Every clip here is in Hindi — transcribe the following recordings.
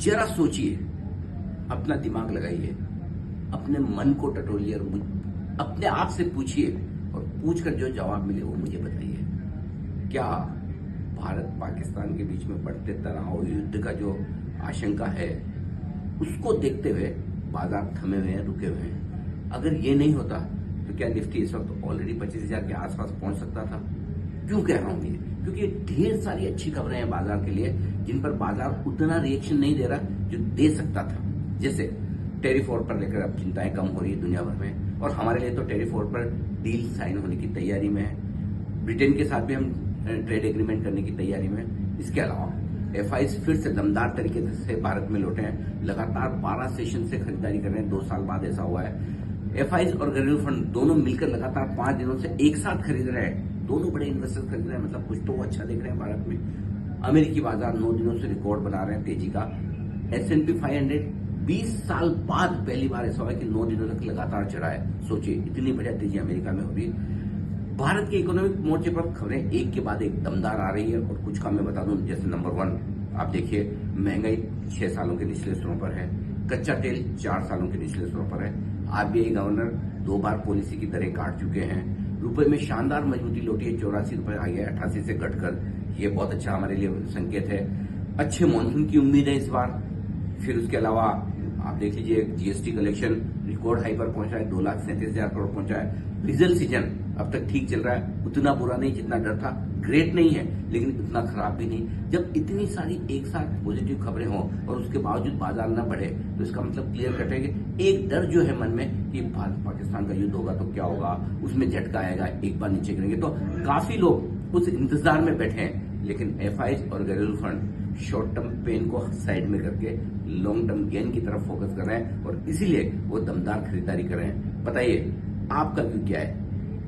जरा सोचिए, अपना दिमाग लगाइए, अपने मन को टटोलिए और अपने आप से पूछिए और पूछकर जो जवाब मिले वो मुझे बताइए। क्या भारत पाकिस्तान के बीच में बढ़ते तनाव युद्ध का जो आशंका है उसको देखते हुए बाजार थमे हुए हैं, रुके हुए हैं? अगर ये नहीं होता तो क्या निफ्टी इस वक्त ऑलरेडी 25,000 के आसपास पहुंच सकता था? क्यों कह रहा हूं ये? क्योंकि ढेर सारी अच्छी खबरें हैं बाजार के लिए जिन पर बाजार उतना रिएक्शन नहीं दे रहा जो दे सकता था। जैसे टेरिफ वॉर पर लेकर अब चिंताएं कम हो रही है दुनिया भर में, और हमारे लिए तो टेरिफ वॉर पर डील साइन होने की तैयारी में है। ब्रिटेन के साथ भी हम ट्रेड एग्रीमेंट करने की तैयारी में है। इसके अलावा एफआईज फिर से दमदार तरीके से भारत में लौटे हैं, लगातार 12 सेशन से खरीदारी कर रहे हैं। 2 साल बाद ऐसा हुआ है। एफआईज और घरेलू फंड दोनों मिलकर लगातार 5 दिनों से एक साथ खरीद रहे हैं। दोनों बड़े इन्वेस्टर खरीद रहे हैं, मतलब कुछ तो अच्छा देख रहे हैं भारत में। अमेरिकी बाजार 9 दिनों से रिकॉर्ड बना रहे हैं तेजी का। S&P 500 20 साल बाद पहली बार ऐसा हुआ कि 9 दिनों तक लगातार चढ़ा है। सोचिए, इतनी बढ़िया तेजी अमेरिका में हो रही है। भारत के इकोनॉमिक मोर्चे पर खबरें एक के बाद एक दमदार आ रही है, और कुछ का मैं बता दूं। जैसे नंबर 1, आप देखिए, महंगाई 6 सालों के निचले स्तरों पर है। कच्चा तेल 4 सालों के निचले स्तरों पर है। आरबीआई गवर्नर 2 बार पॉलिसी की दरें काट चुके हैं। रुपए में शानदार मजबूती लौटी है, 84 रुपए आ गया 88 से घटकर। ये बहुत अच्छा हमारे लिए संकेत है। अच्छे मानसून की उम्मीद है इस बार। फिर उसके अलावा आप देख लीजिए, जीएसटी कलेक्शन रिकॉर्ड हाई पर पहुंचा है, 2,37,000 करोड़ पहुंचा है। डीजल सीजन अब तक ठीक चल रहा है, उतना बुरा नहीं जितना डर था। ग्रेट नहीं है लेकिन उतना खराब भी नहीं। जब इतनी सारी एक साथ पॉजिटिव खबरें हों और उसके बावजूद बाजार न बढ़े तो इसका मतलब क्लियर कट है कि एक डर जो है मन में कि भारत पाकिस्तान का युद्ध होगा तो क्या होगा, उसमें झटका आएगा, एक बार नीचे गिरेंगे। तो काफी लोग उस इंतजार में बैठे हैं। लेकिन एफआईज और घरेलू फंड शॉर्ट टर्म पेन को साइड में करके लॉन्ग टर्म गेन की तरफ फोकस कर रहे हैं, और इसीलिए वो दमदार खरीदारी कर रहे हैं। बताइए, आपका व्यू क्या है?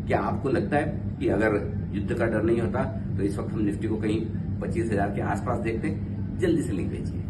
क्या आपको लगता है कि अगर युद्ध का डर नहीं होता तो इस वक्त हम निफ्टी को कहीं 25,000 के आसपास देखते? जल्दी से लिंक भेजिए।